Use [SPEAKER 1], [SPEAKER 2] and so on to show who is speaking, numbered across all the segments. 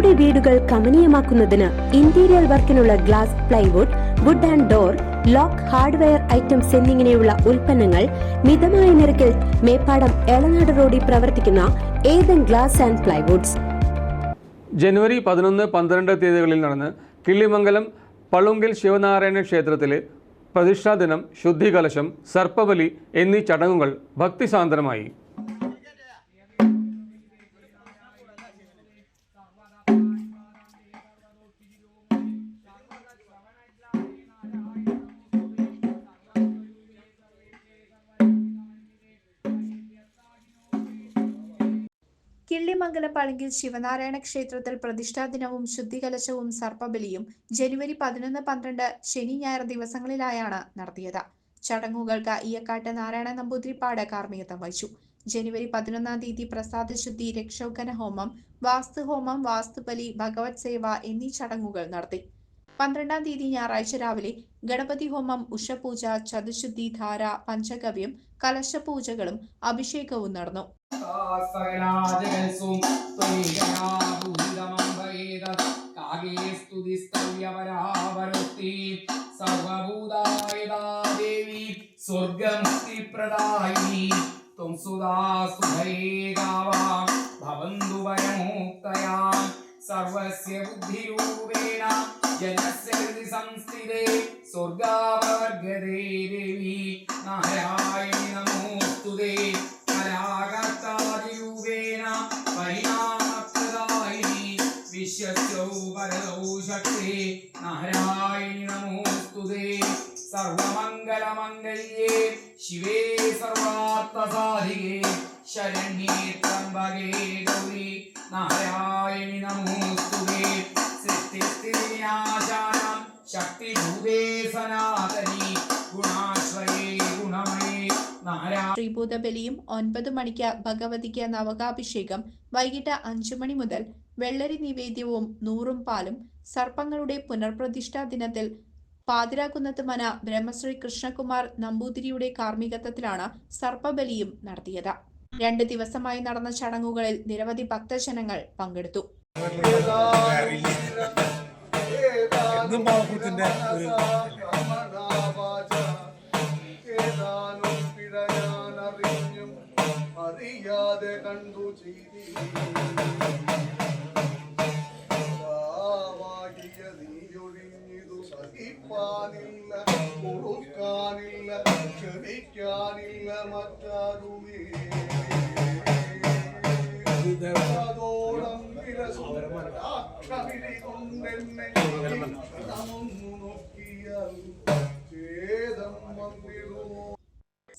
[SPEAKER 1] നിങ്ങളുടെ വീടുകൾ കമനീയമാക്കുന്നതിന് ഇന്റീരിയർ വർക്കിനുള്ള glass, plywood, wood and door, lock, hardware items എന്നിങ്ങനെയുള്ള ഉൽപ്പന്നങ്ങൾ മിതമായ നിരക്കിൽ മേപ്പാടം എളനാട് റോഡിൽ പ്രവർത്തിക്കുന്ന ഏതൻ ഗ്ലാസ് ആൻഡ് പ്ലൈവുഡ്സ്.
[SPEAKER 2] ജനുവരി 11, 12 തീയതികളിൽ നടന്ന് കിള്ളിമംഗലം പളുങ്കിൽ ശിവനാരായണ ക്ഷേത്രത്തിലെ പ്രതിഷ്ഠാദിനം, ശുദ്ധികലശം, സർപ്പബലി എന്നീ ചടങ്ങുകൾ ഭക്തിസാന്ദ്രമായി.
[SPEAKER 3] കിള്ളിമംഗലം പളുങ്കിൽ ശിവനാരായണ ക്ഷേത്രത്തിൽ പ്രതിഷ്ഠാദിനവും ശുദ്ധികലശവും സർപ്പബലിയും ജനുവരി 11, 12 ശനി, ഞായർ ദിവസങ്ങളിലായാണ് നടത്തിയത്. ചടങ്ങുകൾക്ക് ഇയക്കാട്ട് നാരായണ നമ്പൂതിരിപ്പാട് കാർമ്മികത്വം വഹിച്ചു. ജനുവരി 11 തീയതി പ്രസാദശുദ്ധി, രക്ഷോഘന ഹോമം, വാസ്തുഹോമം, വാസ്തുബലി, ഭഗവത് സേവ എന്നീ ചടങ്ങുകൾ നടത്തി. 12 തീയതി ഞായറാഴ്ച രാവിലെ ഗണപതി ഹോമം, ഉഷപൂജ, ചതുശുദ്ധി, ധാര, പഞ്ചഗവ്യം, കലശപൂജകളും അഭിഷേകവും നടന്നു.
[SPEAKER 4] സർവസ്യ ബുദ്ധിരൂപേണ ജനസ്യ സംസ്ഥിതേ സ്വർഗാവർഗദേ ദേവി നാരായണി നമോസ്തുതേ. കലാകർത്താദിരൂപേണ പരിണാമപ്രദായിനി വിശ്വസ്യൗ പരദൗ ശക്തി നാരായണി നമോസ്തുതേ. സർവമംഗലമംഗല്യേ ശിവേ സർവാർത്ഥസാധികേ ശരണ്യേ ത്രംബകേ ഗൗരി നാരായണി നമോസ്തുതേ. സൃഷ്ടിസ്ഥിതിവിനാശാനാം ശക്തിഭൂതേ സനാതനി ഗുണാശ്രയേ ഗുണമയേ നാരായണി.
[SPEAKER 3] ശ്രീഭൂതബലിയും 9 മണിക്ക് ഭഗവതിക്ക് നവകാഭിഷേകം, വൈകിട്ട് 5 മണി മുതൽ വെള്ളരി നിവേദ്യവും 100 പാലും, സർപ്പങ്ങളുടെ പുനർപ്രതിഷ്ഠാ ദിനത്തിൽ പാതിരാകുന്നത്ത് മന ബ്രഹ്മശ്രീ കൃഷ്ണകുമാർ നമ്പൂതിരിയുടെ കാർമ്മികത്വത്തിലാണ് സർപ്പബലിയും നടത്തിയത്. 2 ദിവസമായി നടന്ന ചടങ്ങുകളിൽ നിരവധി ഭക്തജനങ്ങൾ പങ്കെടുത്തു.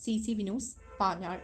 [SPEAKER 3] CCV news, Panjal.